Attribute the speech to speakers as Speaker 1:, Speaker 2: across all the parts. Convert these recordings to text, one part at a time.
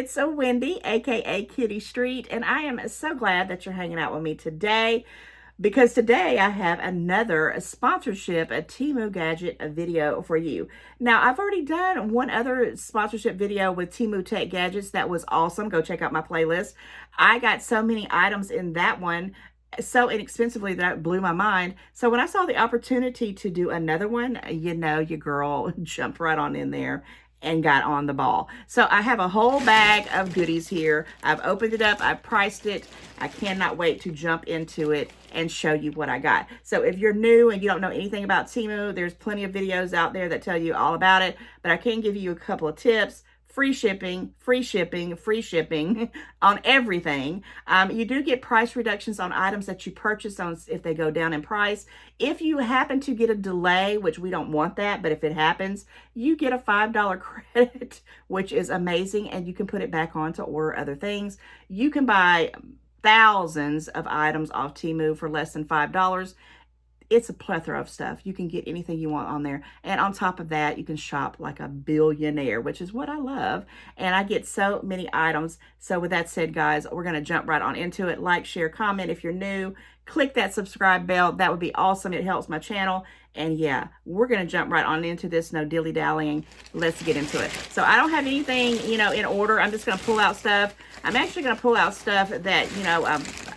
Speaker 1: It's a Wendy, aka Kitty Street, and I am so glad that you're hanging out with me today because today I have another sponsorship, a Temu gadget, a video for you. Now, I've already done one other sponsorship video with Temu Tech Gadgets that was awesome. Go check out my playlist. I got so many items in that one so inexpensively that it blew my mind. So when I saw the opportunity to do another one, you know, your girl jumped right on in there and got on the ball. So I have a whole bag of goodies here. I've opened it up. I've priced it. I cannot wait to jump into it and show you what I got. So if you're new and you don't know anything about Temu, there's plenty of videos out there that tell you all about it, but I can give you a couple of tips. Free shipping, free shipping, free shipping on everything. You do get price reductions on items that you purchase on if they go down in price. If you happen to get a delay, which we don't want that, but if it happens, you get a $5 credit, which is amazing, and you can put it back on to order other things. You can buy thousands of items off Temu for less than $5. It's a plethora of stuff. You can get anything you want on there. And on top of that, you can shop like a billionaire, which is what I love. And I get so many items. So with that said, guys, we're going to jump right on into it. Like, share, comment if you're new. Click that subscribe bell. That would be awesome. It helps my channel. And yeah, we're going to jump right on into this. No dilly-dallying. Let's get into it. So I don't have anything, in order. I'm just going to pull out stuff. I'm actually going to pull out stuff that,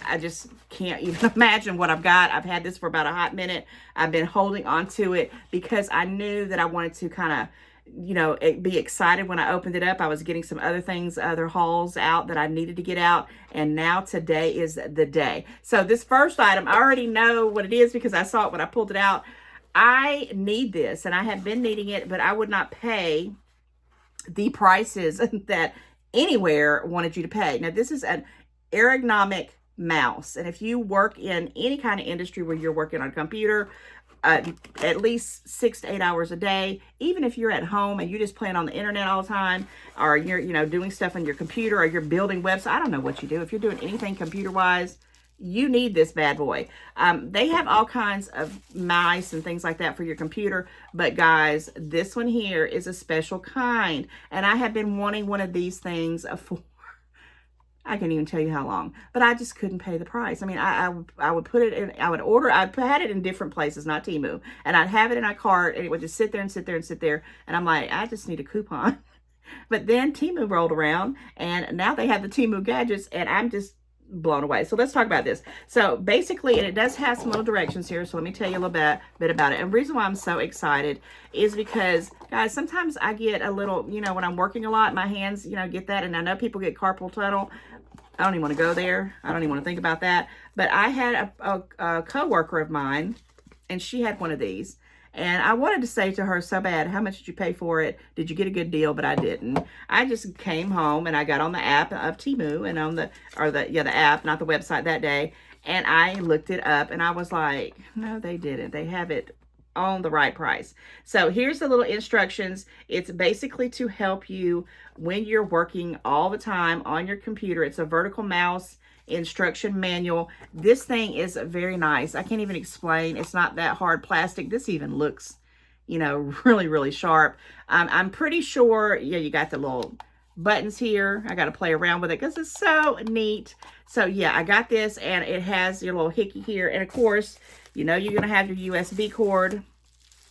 Speaker 1: I just can't even imagine what I've got. I've had this for about a hot minute. I've been holding on to it because I knew that I wanted to kind of, be excited when I opened it up. I was getting some other things, other hauls out that I needed to get out. And now today is the day. So this first item, I already know what it is because I saw it when I pulled it out. I need this and I have been needing it, but I would not pay the prices that anywhere wanted you to pay. Now, this is an ergonomic mouse. And if you work in any kind of industry where you're working on a computer, at least 6 to 8 hours a day, even if you're at home and you just playing on the internet all the time, or you're, doing stuff on your computer or you're building websites, I don't know what you do. If you're doing anything computer-wise, you need this bad boy. They have all kinds of mice and things like that for your computer. But guys, this one here is a special kind. And I have been wanting one of these things for, I can't even tell you how long, but I just couldn't pay the price. I mean, I would put it in, I would order, I had it in different places, not Temu, and I'd have it in my cart and it would just sit there and sit there and sit there. And I'm like, I just need a coupon. But then Temu rolled around and now they have the Temu gadgets and I'm just blown away. So let's talk about this. So basically, and it does have some little directions here. So let me tell you a little bit about it. And the reason why I'm so excited is because, guys, sometimes I get a little, when I'm working a lot, my hands, get that. And I know people get carpal tunnel. I don't even want to go there. I don't even want to think about that. But I had a coworker of mine, and she had one of these. And I wanted to say to her so bad, how much did you pay for it? Did you get a good deal? But I didn't. I just came home and I got on the app of Temu and on the app, not the website that day. And I looked it up and I was like, no, they didn't. They have it on the right price. So here's the little instructions. It's basically to help you when you're working all the time on your computer. It's a vertical mouse instruction manual. This thing is very nice. I can't even explain. It's not that hard plastic. This even looks, really, really sharp. I'm pretty sure, you got the little buttons here. I got to play around with it because it's so neat. So yeah, I got this and it has your little hickey here. And of course, you're going to have your USB cord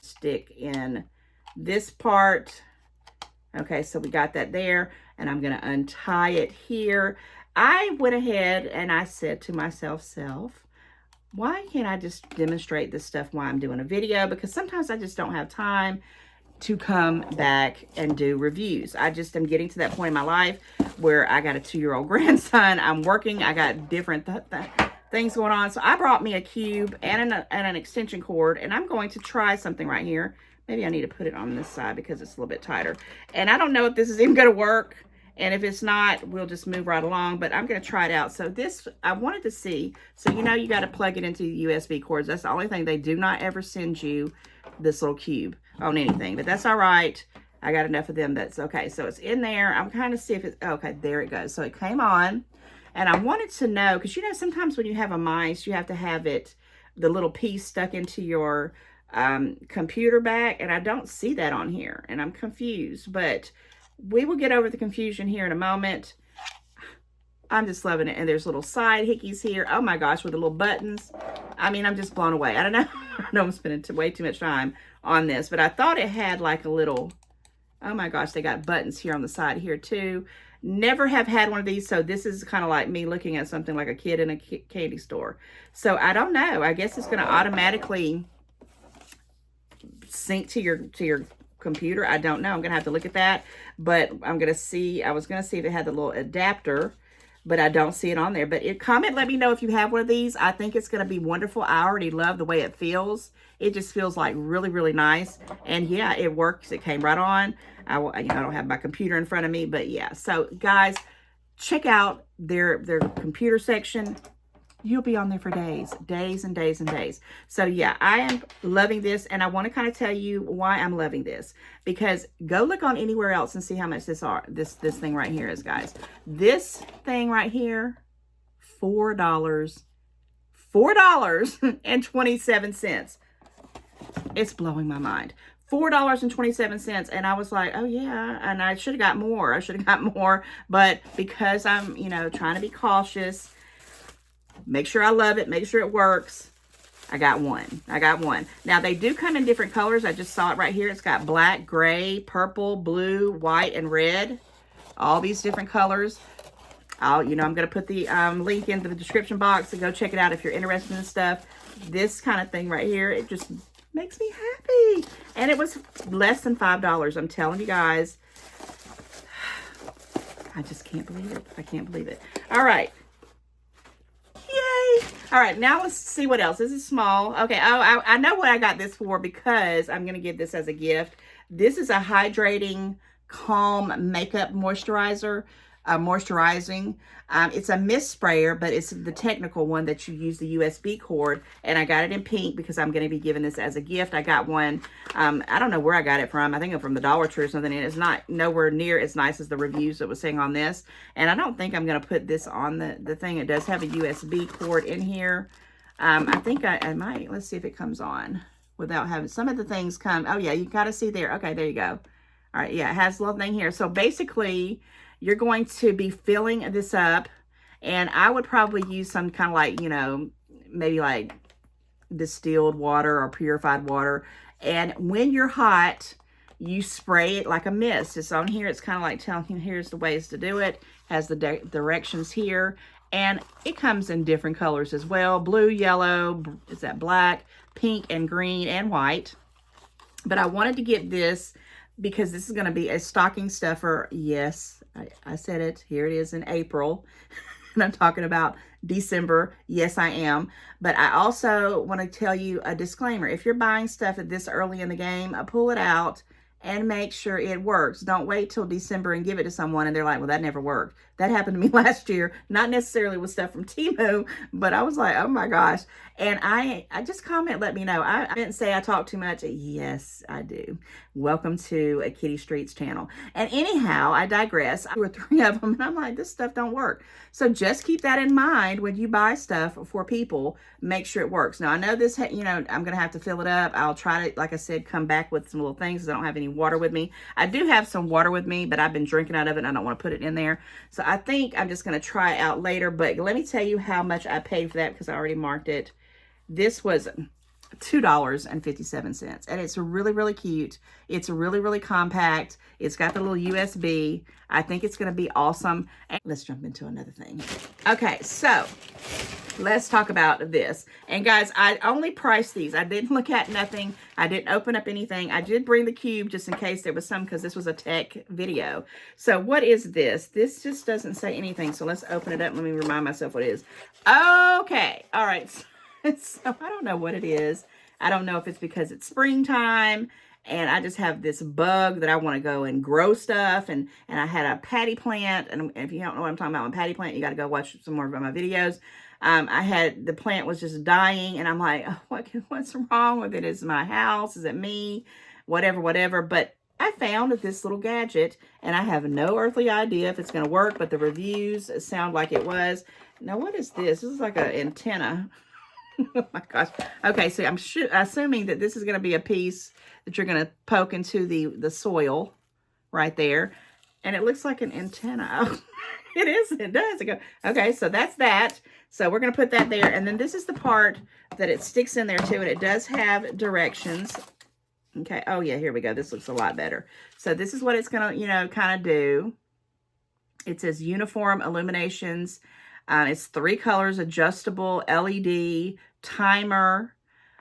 Speaker 1: stick in this part. Okay, so we got that there and I'm going to untie it here. I went ahead and I said to myself, why can't I just demonstrate this stuff while I'm doing a video? Because sometimes I just don't have time to come back and do reviews. I just am getting to that point in my life where I got a 2-year-old grandson. I'm working. I got different things going on. So I brought me a cube and an extension cord, and I'm going to try something right here. Maybe I need to put it on this side because it's a little bit tighter. And I don't know if this is even going to work. And if it's not, we'll just move right along. But I'm going to try it out. So this, I wanted to see. So, you got to plug it into USB cords. That's the only thing. They do not ever send you this little cube on anything. But that's all right. I got enough of them. That's okay. So it's in there. I'm kind of see if it's, okay, there it goes. So it came on. And I wanted to know, because, sometimes when you have a mice, you have to have it, the little piece stuck into your computer back. And I don't see that on here. And I'm confused. But we will get over the confusion here in a moment. I'm just loving it. And there's little side hickeys here. Oh my gosh, with the little buttons. I mean, I'm just blown away. I don't know. I know I'm spending way too much time on this, but I thought it had like a little, oh my gosh, they got buttons here on the side here too. Never have had one of these, so this is kind of like me looking at something like a kid in a candy store. So I don't know. I guess it's going to automatically sync to your computer. I don't know. I'm going to have to look at that, but I'm going to see. I was going to see if it had the little adapter, but I don't see it on there. But comment, let me know if you have one of these. I think it's going to be wonderful. I already love the way it feels. It just feels like really, really nice. And yeah, it works. It came right on. I don't have my computer in front of me, but yeah. So guys, check out their computer section. You'll be on there for days and days and days. So yeah, I am loving this, and I want to kind of tell you why I'm loving this, because go look on anywhere else and see how much this thing right here is, guys. This thing right here, $4.27. It's blowing my mind. $4.27, and I was like, oh yeah, and I should have got more. But because I'm, trying to be cautious, make sure I love it, make sure it works, I got one. Now, they do come in different colors. I just saw it right here. It's got black, gray, purple, blue, white, and red. All these different colors. I'm going to put the link into the description box to go check it out if you're interested in this stuff. This kind of thing right here, it just makes me happy. And it was less than $5. I'm telling you guys. I just can't believe it. I can't believe it. All right. Yay. All right, now let's see what else. This is small. Okay, I know what I got this for, because I'm going to give this as a gift. This is a hydrating, calm makeup moisturizer. Moisturizing. It's a mist sprayer, but it's the technical one that you use the USB cord. And I got it in pink because I'm going to be giving this as a gift. I got one. I don't know where I got it from. I think I'm from the Dollar Tree or something. And it's not nowhere near as nice as the reviews that was saying on this. And I don't think I'm going to put this on the thing. It does have a USB cord in here. I think I might. Let's see if it comes on without having. Some of the things come. Oh yeah, you got to see there. Okay, there you go. All right, yeah, it has a little thing here. So basically, you're going to be filling this up, and I would probably use some kind of like, maybe like distilled water or purified water. And when you're hot, you spray it like a mist. It's on here. It's kind of like telling you, here's the ways to do it. Has the directions here. And it comes in different colors as well. Blue, yellow, is that black, pink, and green, and white. But I wanted to get this because this is going to be a stocking stuffer. Yes, I said it. Here it is in April. And I'm talking about December. Yes, I am. But I also want to tell you a disclaimer. If you're buying stuff at this early in the game, pull it out and make sure it works. Don't wait till December and give it to someone and they're like, well, that never worked. That happened to me last year. Not necessarily with stuff from Temu, but I was like, oh my gosh. And I just comment, let me know. I didn't say I talk too much. Yes, I do. Welcome to a Kitty Streets channel. And anyhow, I digress. There were 3 of them, and I'm like, this stuff don't work. So just keep that in mind when you buy stuff for people. Make sure it works. Now, I know this, I'm going to have to fill it up. I'll try to, like I said, come back with some little things because I don't have any water with me. I do have some water with me, but I've been drinking out of it, and I don't want to put it in there. So I think I'm just going to try it out later. But let me tell you how much I paid for that because I already marked it. This was $2.57, and it's really, really cute. It's really, really compact. It's got the little USB. I think it's going to be awesome. And let's jump into another thing. Okay, so let's talk about this. And guys, I only priced these. I didn't look at nothing. I didn't open up anything. I did bring the cube just in case there was some, because this was a tech video. So what is this? This just doesn't say anything. So let's open it up. Let me remind myself what it is. Okay. All right. So I don't know what it is. I don't know if it's because it's springtime and I just have this bug that I want to go and grow stuff. And I had a patty plant. And if you don't know what I'm talking about with patty plant, you got to go watch some more of my videos. The plant was just dying, and I'm like, oh, what's wrong with it? Is it my house? Is it me? Whatever. But I found this little gadget, and I have no earthly idea if it's going to work, but the reviews sound like it was. Now, what is this? This is like an antenna. Oh my gosh. Okay, so I'm assuming that this is going to be a piece that you're going to poke into the soil right there. And it looks like an antenna. Oh, it is. It does. It goes. Okay, so that's that. So we're going to put that there. And then this is the part that it sticks in there too. And it does have directions. Okay. Oh, yeah. Here we go. This looks a lot better. So this is what it's going to, you know, kind of do. It says uniform illuminations. It's 3 colors, adjustable, LED, timer.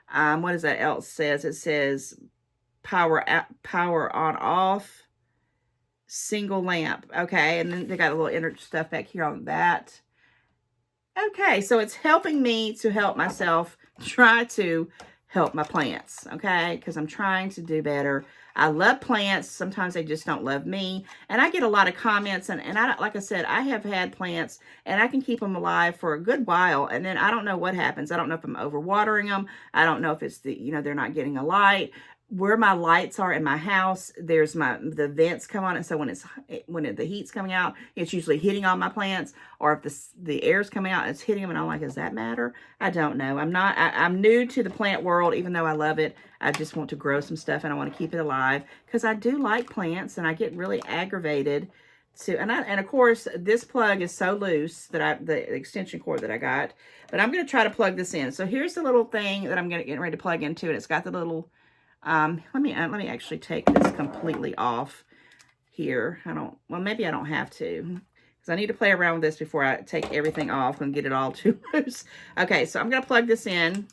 Speaker 1: What does that else says? It says power on off, single lamp. Okay. And then they got a little inner stuff back here on that. Okay. So it's helping me to help myself try to help my plants. Okay. Because I'm trying to do better. I love plants. Sometimes they just don't love me. And I get a lot of comments. And I, like I said, I have had plants and I can keep them alive for a good while. And then I don't know what happens. I don't know if I'm overwatering them. I don't know if it's the, you know, they're not getting a light. Where my lights are in my house, there's the vents come on. And so when the heat's coming out, it's usually hitting on my plants. Or if the air's coming out, it's hitting them. And I'm like, does that matter? I don't know. I'm new to the plant world, even though I love it. I just want to grow some stuff and I want to keep it alive because I do like plants and I get really aggravated and of course this plug is so loose that the extension cord that I got, but I'm going to try to plug this in. So here's the little thing that I'm going to get ready to plug into, and it's got the little, let me actually take this completely off here. Well, maybe I don't have to, because I need to play around with this before I take everything off and get it all too loose. Okay, so I'm going to plug this in.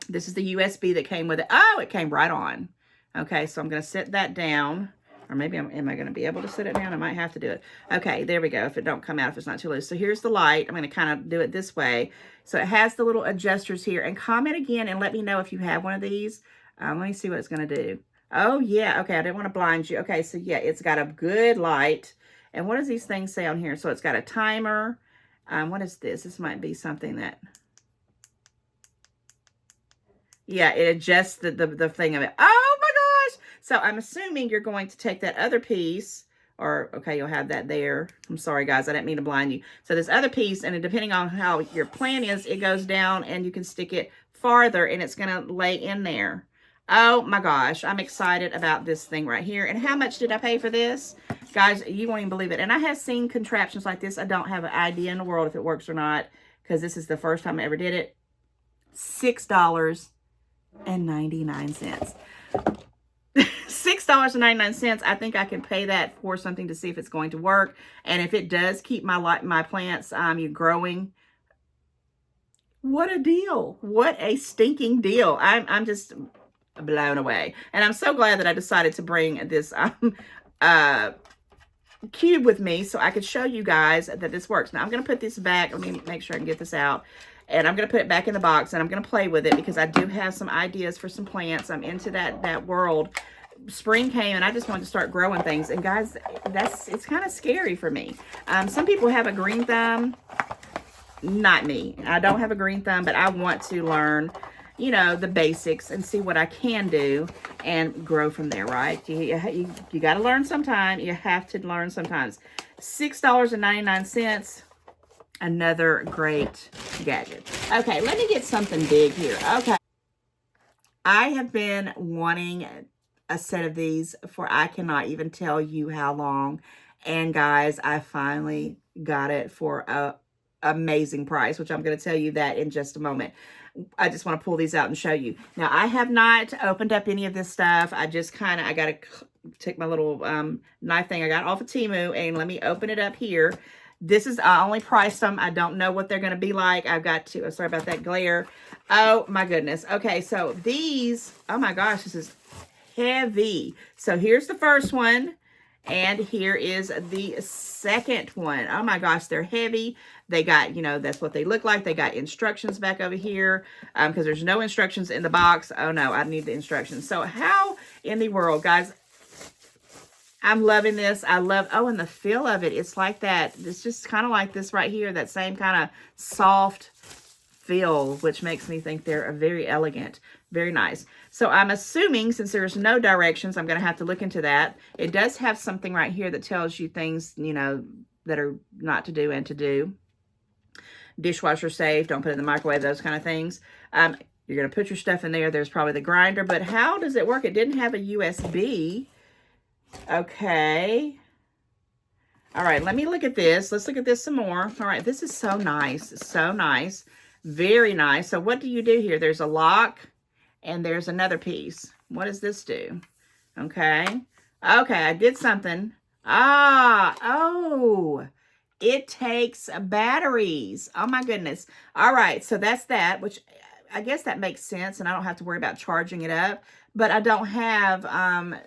Speaker 1: This is the USB that came with it. Oh, it came right on. Okay, so I'm going to set that down. Or maybe am I going to be able to set it down? I might have to do it. Okay, there we go. If it don't come out, if it's not too loose. So here's the light. I'm going to kind of do it this way. So it has the little adjusters here. And comment again and let me know if you have one of these. Let me see what it's going to do. Oh, yeah. Okay, I didn't want to blind you. Okay, so yeah, it's got a good light. And what does these things say on here? So it's got a timer. What is this? This might be something that... Yeah, it adjusts the thing of it. Oh my gosh! So I'm assuming you're going to take that other piece, or okay, you'll have that there. I'm sorry, guys, I didn't mean to blind you. So this other piece, and depending on how your plant is, it goes down, and you can stick it farther, and it's going to lay in there. Oh my gosh, I'm excited about this thing right here. And how much did I pay for this? Guys, you won't even believe it. And I have seen contraptions like this. I don't have an idea in the world if it works or not, because this is the first time I ever did it. $6.99. $6.99. I think I can pay that for something to see if it's going to work. And if it does keep my plants growing, what a deal. What a stinking deal. I'm just blown away. And I'm so glad that I decided to bring this cube with me so I could show you guys that this works. Now I'm going to put this back. Let me make sure I can get this out. And I'm going to put it back in the box, and I'm going to play with it because I do have some ideas for some plants. I'm into that world. Spring came, and I just wanted to start growing things. And guys, it's kind of scary for me. Some people have a green thumb. Not me. I don't have a green thumb, but I want to learn, you know, the basics and see what I can do and grow from there, right? You got to learn sometime. You have to learn sometimes. $6.99. Another great gadget. Okay, let me get something big here. Okay. I have been wanting a set of these for I cannot even tell you how long. And guys, I finally got it for a amazing price, which I'm going to tell you that in just a moment. I just want to pull these out and show you. Now, I have not opened up any of this stuff. I just kind of, I got to take my little knife thing I got off of Temu, and let me open it up here. This is, I only priced them. I don't know what they're going to be like. I've got to, sorry about that glare. Oh my goodness. Okay, so these, oh my gosh, this is heavy. So here's the first one, and here is the second one. Oh my gosh, they're heavy. They got, you know, that's what they look like. They got instructions back over here because there's no instructions in the box. Oh no, I need the instructions. So how in the world, guys, I'm loving this. I love, oh, and the feel of it. It's like that. It's just kind of like this right here, that same kind of soft feel, which makes me think they're very elegant. Very nice. So I'm assuming since there's no directions, I'm going to have to look into that. It does have something right here that tells you things, you know, that are not to do and to do. Dishwasher safe. Don't put it in the microwave, those kind of things. You're going to put your stuff in there. There's probably the grinder. But how does it work? It didn't have a USB. Okay. All right, let me look at this. Let's look at this some more. All right, this is so nice. So nice. Very nice. So what do you do here? There's a lock and there's another piece. What does this do? Okay. Okay, I did something. Oh, it takes batteries. Oh my goodness. All right, so that's that, which I guess that makes sense, and I don't have to worry about charging it up, but I don't have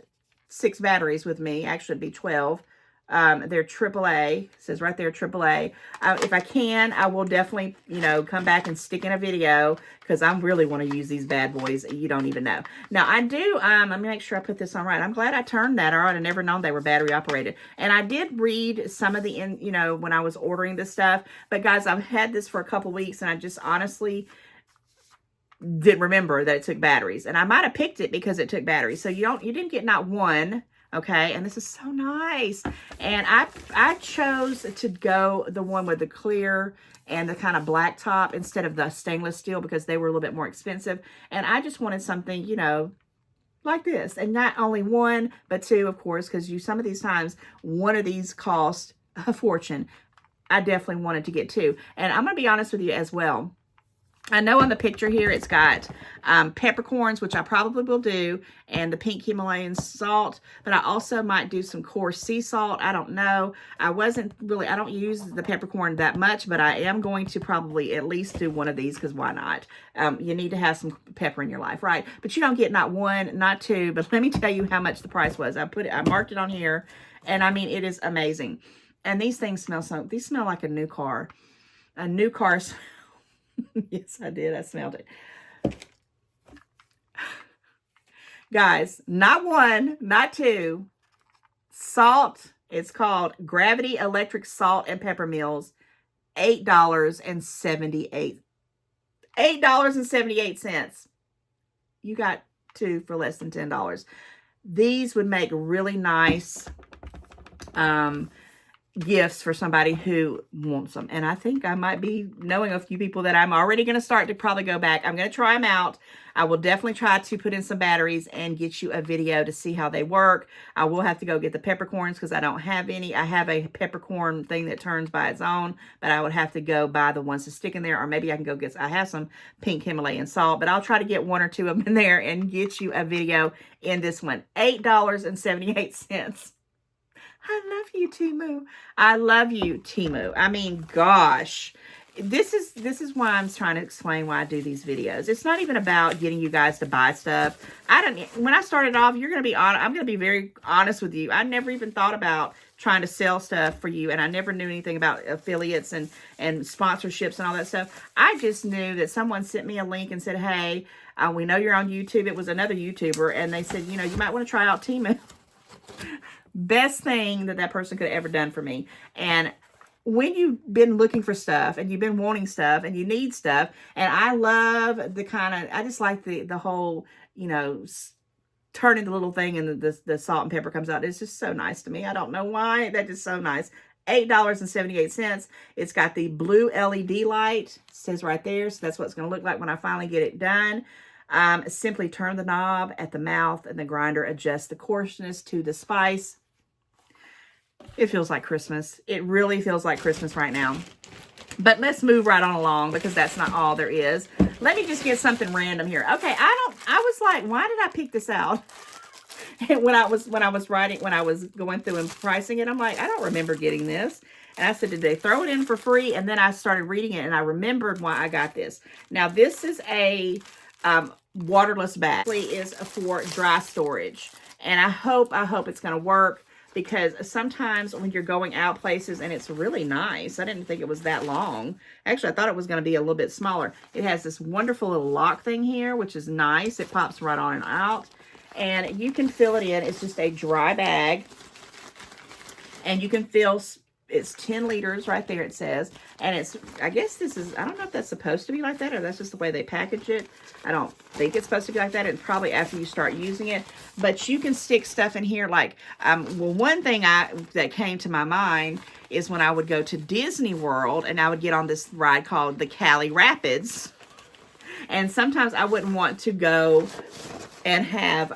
Speaker 1: 6 batteries with me. Actually, it'd be 12. They're AAA. It says right there, AAA. If I can, I will definitely, you know, come back and stick in a video because I really want to use these bad boys. You don't even know. Now, I do, let me make sure I put this on right. I'm glad I turned that on. I'd never known they were battery operated. And I did read some of the, you know, when I was ordering this stuff. But guys, I've had this for a couple weeks and I just honestly didn't remember that it took batteries. And I might have picked it because it took batteries. So you didn't get not one. Okay, and this is so nice. And I chose to go the one with the clear and the kind of black top instead of the stainless steel because they were a little bit more expensive. And I just wanted something, you know, like this. And not only one, but 2, of course, because some of these times, one of these cost a fortune. I definitely wanted to get 2. And I'm going to be honest with you as well. I know on the picture here it's got peppercorns, which I probably will do, and the pink Himalayan salt, but I also might do some coarse sea salt. I don't know. I don't use the peppercorn that much, but I am going to probably at least do one of these because why not? You need to have some pepper in your life, right? But you don't get not 1, not 2, but let me tell you how much the price was. I marked it on here, and I mean, it is amazing. And these things these smell like a new car. A new car. Yes, I did. I smelled it. Guys, not 1, not 2. Salt. It's called Gravity Electric Salt and Pepper Mills. $8.78. $8.78. You got 2 for less than $10. These would make really nice gifts for somebody who wants them. And I think I might be knowing a few people that I'm already going to start to probably go back. I'm going to try them out. I will definitely try to put in some batteries and get you a video to see how they work. I will have to go get the peppercorns because I don't have any. I have a peppercorn thing that turns by its own, but I would have to go buy the ones to stick in there, or maybe I can go get, I have some pink Himalayan salt, but I'll try to get 1 or 2 of them in there and get you a video in this one. $8.78. I love you, Temu. I love you, Temu. I mean, gosh, this is why I'm trying to explain why I do these videos. It's not even about getting you guys to buy stuff. When I started off, I'm going to be very honest with you. I never even thought about trying to sell stuff for you, and I never knew anything about affiliates and sponsorships and all that stuff. I just knew that someone sent me a link and said, hey, we know you're on YouTube. It was another YouTuber, and they said, you know, you might want to try out Temu. Best thing that person could have ever done for me. And when you've been looking for stuff and you've been wanting stuff and you need stuff, and I love I just like the whole, you know, turning the little thing and the salt and pepper comes out. It's just so nice to me. I don't know why. That is so nice. $8.78. It's got the blue LED light. It says right there. So that's what it's going to look like when I finally get it done. Simply turn the knob at the mouth and the grinder adjusts the coarseness to the spice. It feels like Christmas. It really feels like Christmas right now. But let's move right on along because that's not all there is. Let me just get something random here. Okay, I was like, why did I pick this out? when I was going through and pricing it, I'm like, I don't remember getting this. And I said, did they throw it in for free? And then I started reading it and I remembered why I got this. Now, this is a waterless bag. It is for dry storage. And I hope it's going to work. Because sometimes when you're going out places, and it's really nice. I didn't think it was that long. Actually, I thought it was going to be a little bit smaller. It has this wonderful little lock thing here, which is nice. It pops right on and out. And you can fill it in. It's just a dry bag. And you can fill, it's 10 liters right there, it says. And it's, I guess this is, I don't know if that's supposed to be like that or that's just the way they package it. I don't think it's supposed to be like that. It's probably after you start using it. But you can stick stuff in here like, well, one thing that came to my mind is when I would go to Disney World and I would get on this ride called the Cali Rapids. And sometimes I wouldn't want to go and have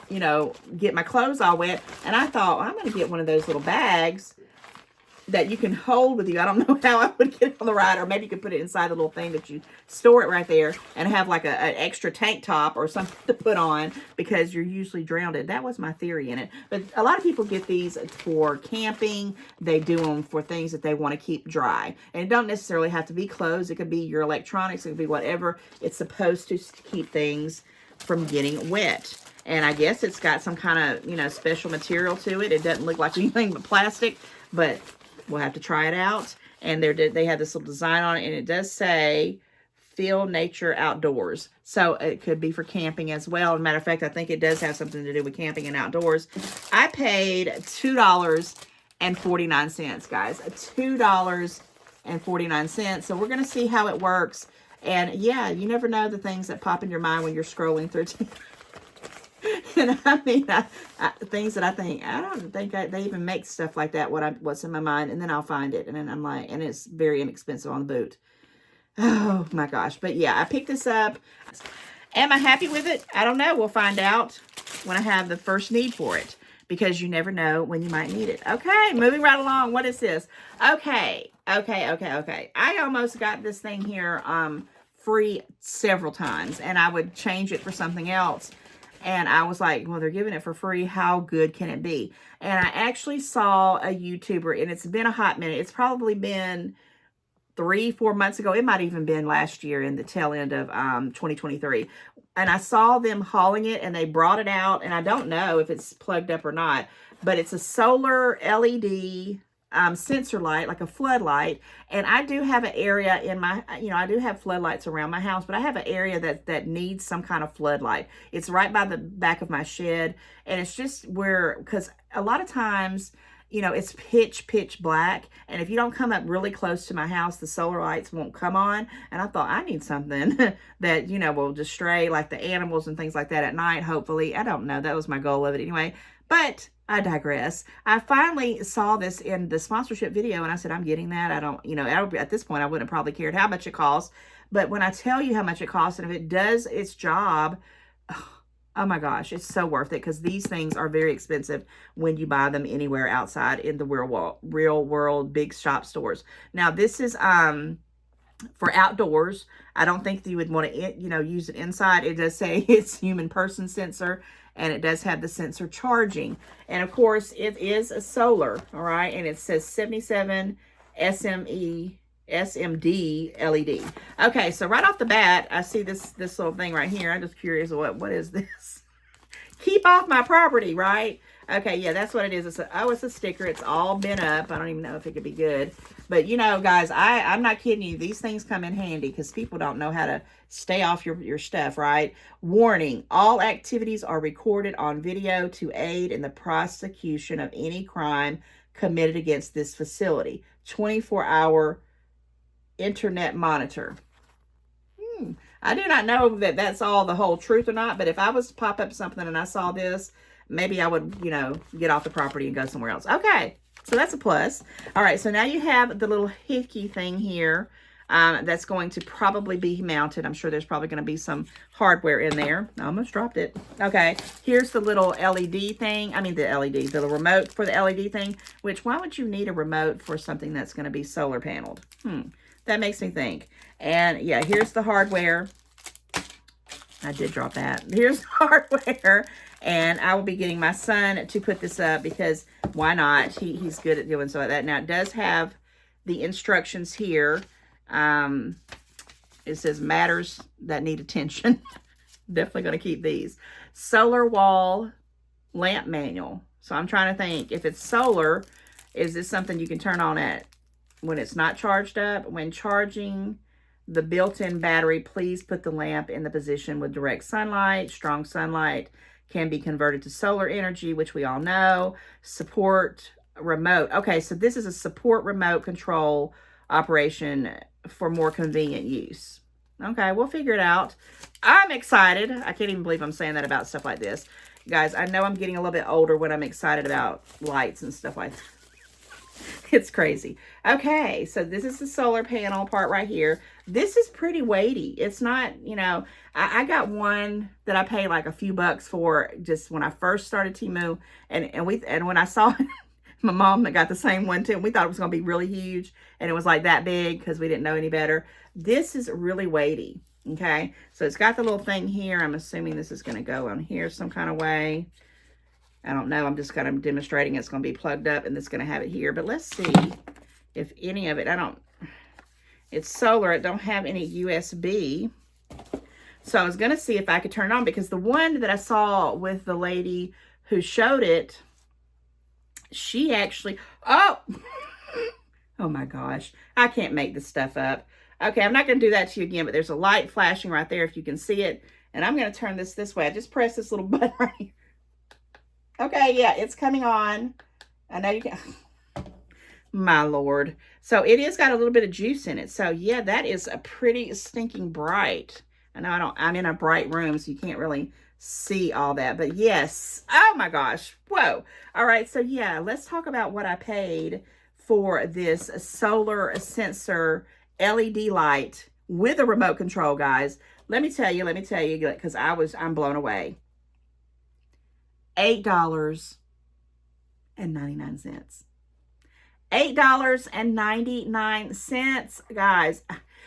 Speaker 1: you know, get my clothes all wet. And I thought, well, I'm going to get one of those little bags that you can hold with you. I don't know how I would get it on the ride, or maybe you could put it inside the little thing that you store it right there and have like an extra tank top or something to put on because you're usually drowned. That was my theory in it. But a lot of people get these for camping. They do them for things that they want to keep dry. And it don't necessarily have to be clothes. It could be your electronics. It could be whatever. It's supposed to keep things from getting wet. And I guess it's got some kind of, you know, special material to it. It doesn't look like anything but plastic, but we'll have to try it out. And they have this little design on it, and it does say Feel Nature Outdoors. So it could be for camping as well. As a matter of fact, I think it does have something to do with camping and outdoors. I paid $2.49, guys. $2.49. So we're going to see how it works. And yeah, you never know the things that pop in your mind when you're scrolling through and I mean, things that I think, I don't think they even make stuff like that, what's in my mind, and then I'll find it, and then I'm like, and it's very inexpensive on the boot. Oh, my gosh. But, yeah, I picked this up. Am I happy with it? I don't know. We'll find out when I have the first need for it, because you never know when you might need it. Okay, moving right along. What is this? Okay. I almost got this thing here free several times, and I would change it for something else. And I was like, well, they're giving it for free. How good can it be? And I actually saw a YouTuber, and it's been a hot minute. It's probably been 3-4 months ago. It might even been last year in the tail end of 2023. And I saw them hauling it, and they brought it out. And I don't know if it's plugged up or not, but it's a solar LED sensor light, like a floodlight. And I do have an area in my, you know, I do have floodlights around my house, but I have an area that needs some kind of floodlight. It's right by the back of my shed. And it's just where, because a lot of times, you know, it's pitch black. And if you don't come up really close to my house, the solar lights won't come on. And I thought, I need something that, you know, will just stray like the animals and things like that at night, hopefully. I don't know. That was my goal of it anyway. But I digress. I finally saw this in the sponsorship video, and I said, I'm getting that. I don't, you know, at this point, I wouldn't have probably cared how much it costs. But when I tell you how much it costs, and if it does its job, oh my gosh, it's so worth it, because these things are very expensive when you buy them anywhere outside in the real world big shop stores. Now, this is for outdoors. I don't think that you would want to, you know, use it inside. It does say it's human person sensor, and it does have the sensor charging. And of course, it is a solar, all right? And it says 77 SMD LED. Okay, so right off the bat, I see this little thing right here. I'm just curious, what is this? Keep off my property, right? Okay, yeah, that's what it is. It's a sticker. It's all bent up. I don't even know if it could be good. But, you know, guys, I'm not kidding you. These things come in handy because people don't know how to stay off your stuff, right? Warning, all activities are recorded on video to aid in the prosecution of any crime committed against this facility. 24-hour internet monitor. I do not know that that's all the whole truth or not, but if I was to pop up something and I saw this, maybe I would, you know, get off the property and go somewhere else. Okay, so that's a plus. All right, so now you have the little hickey thing here that's going to probably be mounted. I'm sure there's probably going to be some hardware in there. I almost dropped it. Okay, here's the little LED thing. I mean the remote for the LED thing, which why would you need a remote for something that's going to be solar paneled? That makes me think. And yeah, here's the hardware. I did drop that. Here's the hardware. And I will be getting my son to put this up because why not? He's good at doing so like that. Now, it does have the instructions here. It says matters that need attention. Definitely going to keep these. Solar wall lamp manual. So I'm trying to think, if it's solar, is this something you can turn on at when it's not charged up? When charging the built-in battery, please put the lamp in the position with direct sunlight. Strong sunlight can be converted to solar energy, which we all know. Support remote. Okay, so this is a support remote control operation for more convenient use. Okay, we'll figure it out. I'm excited. I can't even believe I'm saying that about stuff like this. Guys, I know I'm getting a little bit older when I'm excited about lights and stuff like that. It's crazy. Okay, so this is the solar panel part right here. This is pretty weighty. It's not, you know, I got one that I paid like a few bucks for just when I first started Temu, and when I saw it, my mom got the same one too, and we thought it was going to be really huge, and it was like that big because we didn't know any better. This is really weighty. Okay, so it's got the little thing here. I'm assuming this is going to go on here some kind of way. I don't know. I'm just kind of demonstrating it's going to be plugged up and it's going to have it here. But let's see if any of it, it's solar. It don't have any USB. So I was going to see if I could turn it on, because the one that I saw with the lady who showed it, she actually, oh my gosh, I can't make this stuff up. Okay, I'm not going to do that to you again, but there's a light flashing right there if you can see it. And I'm going to turn this way. I just press this little button right here. Okay, yeah, it's coming on. I know you can. My Lord. So it is got a little bit of juice in it. So yeah, that is a pretty stinking bright. I know I'm in a bright room, so you can't really see all that. But yes. Oh my gosh. Whoa. All right. So yeah, let's talk about what I paid for this solar sensor LED light with a remote control, guys. Let me tell you, because I'm blown away. $8.99. $8.99, guys.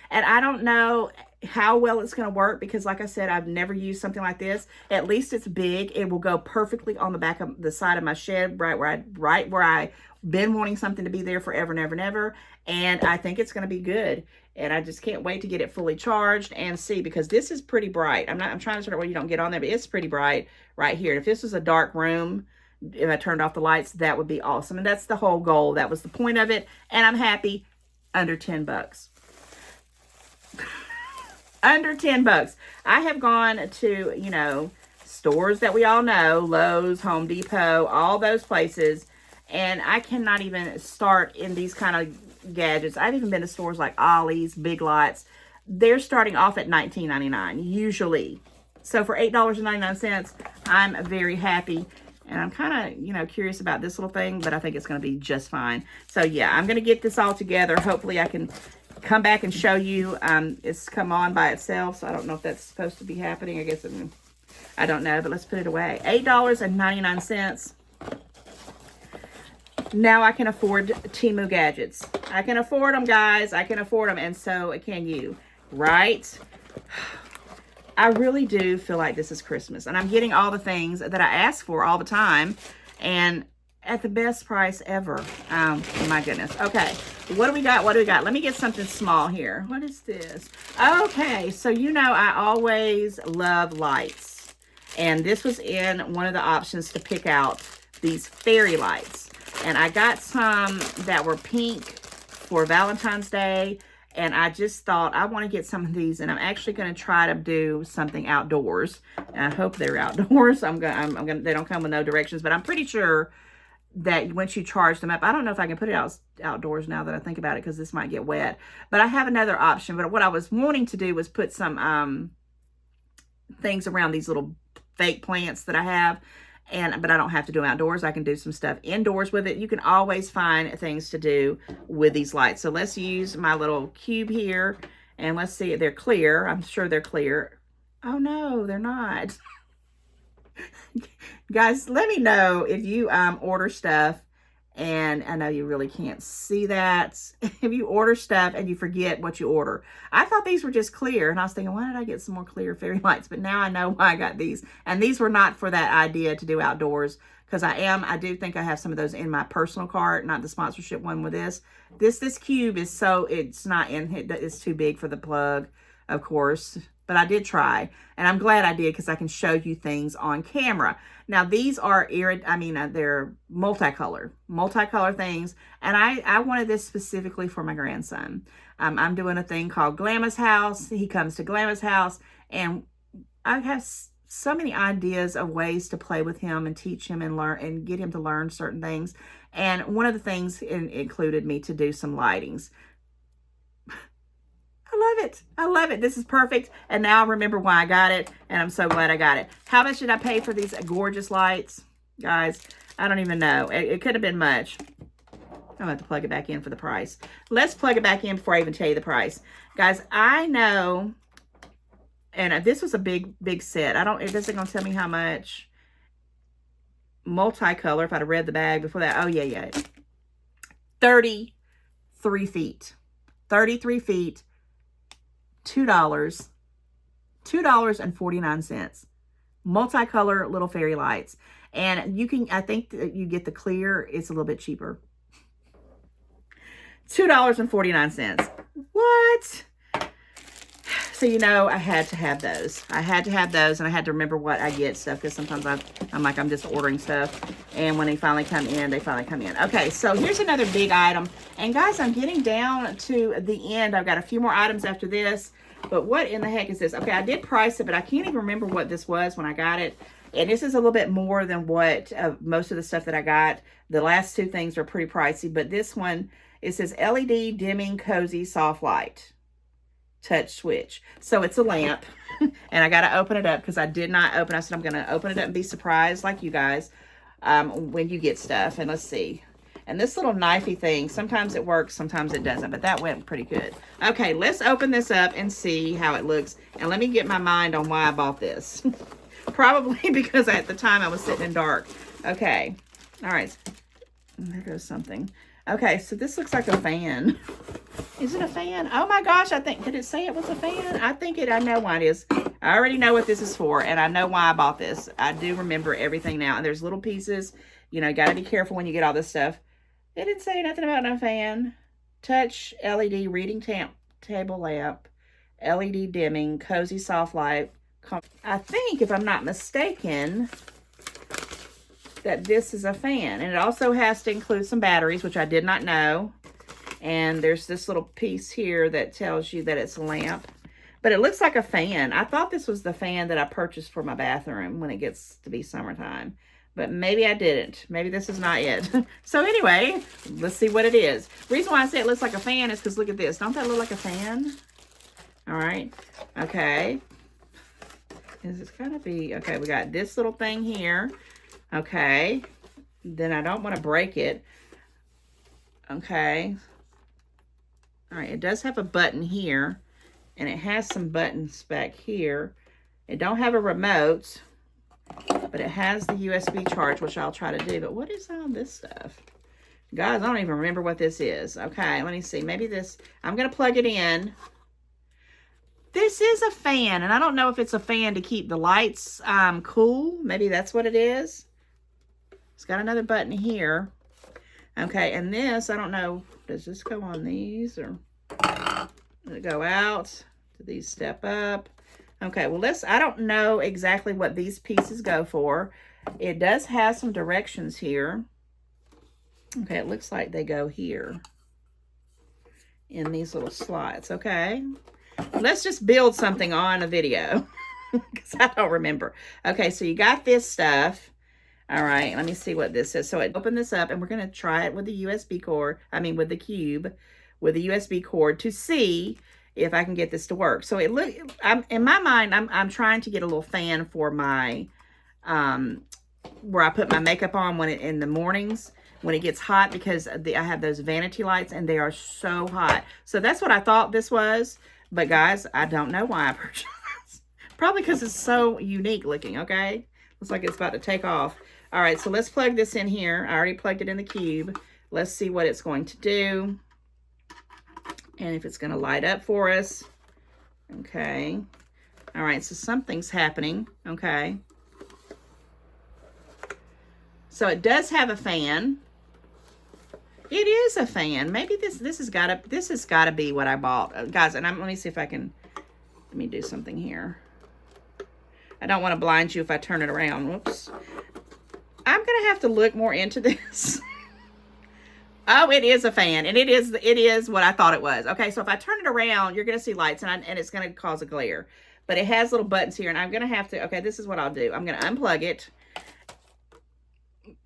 Speaker 1: And I don't know how well it's going to work, because like I said, I've never used something like this. At least it's big. It will go perfectly on the back of the side of my shed, right where I've been wanting something to be there forever and ever and ever. And I think it's going to be good. And I just can't wait to get it fully charged and see, because this is pretty bright. I'm trying to sort of where you don't get on there, but it's pretty bright right here. If this was a dark room, if I turned off the lights, that would be awesome. And that's the whole goal. That was the point of it. And I'm happy. Under 10 bucks. Under 10 bucks. I have gone to, you know, stores that we all know, Lowe's, Home Depot, all those places, and I cannot even start in these kind of gadgets. I've even been to stores like Ollie's, Big Lots. They're starting off at $19.99 usually. So for $8.99, I'm very happy. And I'm kind of, you know, curious about this little thing, but I think it's going to be just fine. So yeah, I'm going to get this all together. Hopefully I can come back and show you. It's come on by itself, so I don't know if that's supposed to be happening. I guess I don't know, but let's put it away. $8.99. Now I can afford Temu gadgets. I can afford them, guys. I can afford them, and so can you, right? I really do feel like this is Christmas, and I'm getting all the things that I ask for all the time, and at the best price ever. Oh my goodness. Okay, what do we got? Let me get something small here. What is this? Okay, so you know I always love lights, and this was in one of the options to pick out these fairy lights, and I got some that were pink for Valentine's Day. And I just thought, I want to get some of these, and I'm actually going to try to do something outdoors. And I hope they're outdoors. They don't come with no directions, but I'm pretty sure that once you charge them up, I don't know if I can put it outdoors now that I think about it, because this might get wet. But I have another option. But what I was wanting to do was put some things around these little fake plants that I have. But I don't have to do outdoors. I can do some stuff indoors with it. You can always find things to do with these lights. So let's use my little cube here, and let's see if they're clear. I'm sure they're clear. Oh no, they're not. Guys, let me know if you order stuff, and I know you really can't see that. If you order stuff and you forget what you order. I thought these were just clear, and I was thinking, why did I get some more clear fairy lights? But now I know why I got these. And these were not for that idea to do outdoors, because I do think I have some of those in my personal cart, not the sponsorship one with this. This cube is it's too big for the plug, of course. But I did try, and I'm glad I did, because I can show you things on camera. Now, these are, they're multicolor things, and I wanted this specifically for my grandson. I'm doing a thing called Glamma's House. He comes to Glamma's house, and I have so many ideas of ways to play with him and teach him and learn and get him to learn certain things. And one of the things included me to do some lightings. I love it. I love it. This is perfect. And now I remember why I got it, and I'm so glad I got it. How much did I pay for these gorgeous lights? Guys, I don't even know. It could have been much. I'll have to plug it back in for the price. Let's plug it back in before I even tell you the price. Guys, I know, and this was a big set. It doesn't gonna tell me how much. Multicolor, if I'd have read the bag before that. Oh, yeah. 33 feet. 33 feet. $2. $2.49. Multicolor little fairy lights. And you can, I think that you get the clear, it's a little bit cheaper. $2.49. What? So, you know, I had to have those. I had to have those, and I had to remember what I get stuff, because sometimes I'm like, I'm just ordering stuff. And when they finally come in, they finally come in. Okay, so here's another big item. And guys, I'm getting down to the end. I've got a few more items after this. But what in the heck is this? Okay, I did price it, but I can't even remember what this was when I got it. And this is a little bit more than what most of the stuff that I got. The last two things are pretty pricey. But this one, it says LED dimming cozy soft light. Touch switch. So it's a lamp, and I got to open it up because I did not open. I said I'm going to open it up and be surprised like you guys when you get stuff. And let's see. And this little knifey thing, sometimes it works, sometimes it doesn't, but that went pretty good. Okay, let's open this up and see how it looks. And let me get my mind on why I bought this. Probably because at the time I was sitting in dark. Okay. All right. There goes something. Okay, so this looks like a fan. Is it a fan? Oh my gosh, did it say it was a fan? I know why it is. I already know what this is for, and I know why I bought this. I do remember everything now, and there's little pieces. You know, you got to be careful when you get all this stuff. It didn't say nothing about no fan. Touch LED reading table lamp. LED dimming, cozy soft light. I think, if I'm not mistaken, that this is a fan, and it also has to include some batteries, which I did not know. And there's this little piece here that tells you that it's a lamp, but it looks like a fan. I thought this was the fan that I purchased for my bathroom when it gets to be summertime, but maybe I didn't. Maybe this is not it. So anyway, let's see what it is. Reason why I say it looks like a fan is because look at this. Don't that look like a fan? All right. Okay. It's gotta be, okay, we got this little thing here. Okay, then I don't want to break it. Okay. All right, it does have a button here, and it has some buttons back here. It don't have a remote, but it has the USB charge, which I'll try to do. But what is all this stuff? Guys, I don't even remember what this is. Okay, let me see. Maybe this, I'm going to plug it in. This is a fan, and I don't know if it's a fan to keep the lights cool. Maybe that's what it is. It's got another button here. Okay, and this, I don't know, does this go on these, or does it go out? Do these step up? Okay, well, I don't know exactly what these pieces go for. It does have some directions here. Okay, it looks like they go here in these little slots, okay? Let's just build something on a video because I don't remember. Okay, so you got this stuff. All right, let me see what this is. So I open this up, and we're going to try it with the USB cord. I mean, with the cube, with the USB cord to see if I can get this to work. So in my mind, I'm trying to get a little fan for my, where I put my makeup on in the mornings when it gets hot, because I have those vanity lights, and they are so hot. So that's what I thought this was. But guys, I don't know why I purchased this. Probably because it's so unique looking, okay? Looks like it's about to take off. All right, so let's plug this in here. I already plugged it in the cube. Let's see what it's going to do. And if it's going to light up for us. Okay. All right, so something's happening. Okay. So it does have a fan. It is a fan. Maybe this has got to be what I bought. Guys, and let me see if I can, let me do something here. I don't want to blind you if I turn it around. Whoops. I'm going to have to look more into this. Oh, it is a fan, and it is what I thought it was. Okay, so if I turn it around, you're going to see lights, and it's going to cause a glare. But it has little buttons here, and I'm going to have to, okay, this is what I'll do. I'm going to unplug it.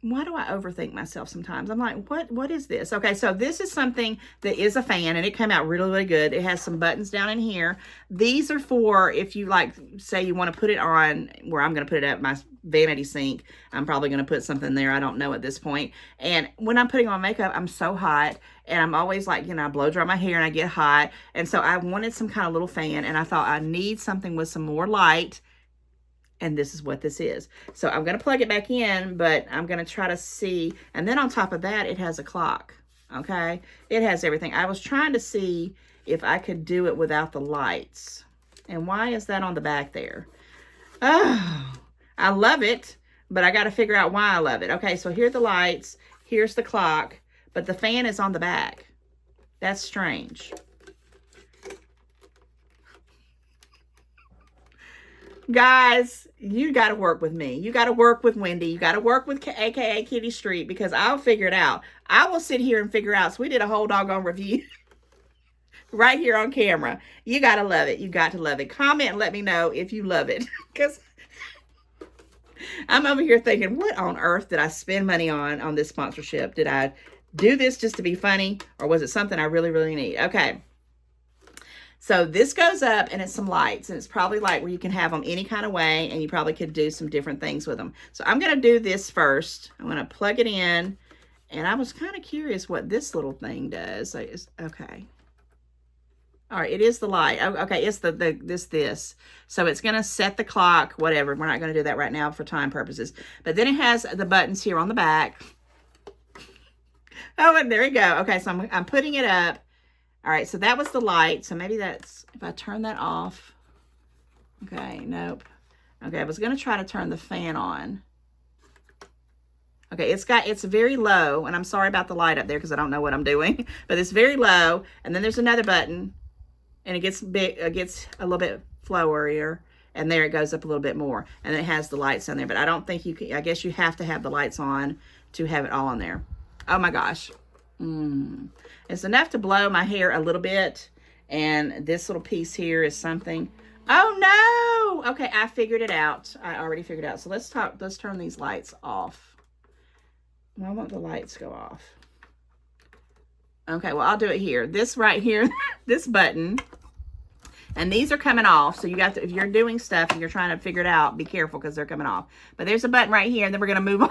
Speaker 1: why do I overthink myself sometimes? I'm like, what is this? Okay, so this is something that is a fan, and it came out really, really good. It has some buttons down in here. These are for if you, like, say you want to put it on, where I'm going to put it at my vanity sink. I'm probably going to put something there. I don't know at this point. And when I'm putting on makeup, I'm so hot, and I'm always like, you know, I blow dry my hair and I get hot. And so I wanted some kind of little fan, and I thought I need something with some more light. And this is what this is. So I'm going to plug it back in, but I'm going to try to see. And then on top of that, it has a clock. Okay. It has everything. I was trying to see if I could do it without the lights. And why is that on the back there? Oh, I love it, but I got to figure out why I love it. Okay. So here are the lights. Here's the clock, but the fan is on the back. That's strange. Guys, you got to work with me. You got to work with Wendy. You got to work with AKA Kitty Street, because I'll figure it out. I will sit here and figure out. So we did a whole doggone review right here on camera. You got to love it. You got to love it. Comment and let me know if you love it, because I'm over here thinking, what on earth did I spend money on this sponsorship? Did I do this just to be funny, or was it something I really, really need? Okay. So this goes up, and it's some lights, and it's probably like where you can have them any kind of way, and you probably could do some different things with them. So I'm going to do this first. I'm going to plug it in, and I was kind of curious what this little thing does. So okay. All right, it is the light. Okay, it's this. So it's going to set the clock, whatever. We're not going to do that right now for time purposes. But then it has the buttons here on the back. Oh, and there we go. Okay, so I'm putting it up. All right, so that was the light. So maybe that's, if I turn that off. Okay, nope. Okay, I was going to try to turn the fan on. Okay, it's very low, and I'm sorry about the light up there because I don't know what I'm doing, but it's very low. And then there's another button, and it gets big, it gets a little bit flowerier, and there it goes up a little bit more. And it has the lights on there, but I don't think you can, I guess you have to have the lights on to have it all on there. Oh my gosh. It's enough to blow my hair a little bit, and this little piece here is something. Oh no! Okay, I figured it out. I already figured it out. So let's turn these lights off. I want the lights to go off. Okay, well, I'll do it here. This right here, this button, and these are coming off. So you got to, if you're doing stuff and you're trying to figure it out, be careful because they're coming off. But there's a button right here, and then we're going to move on.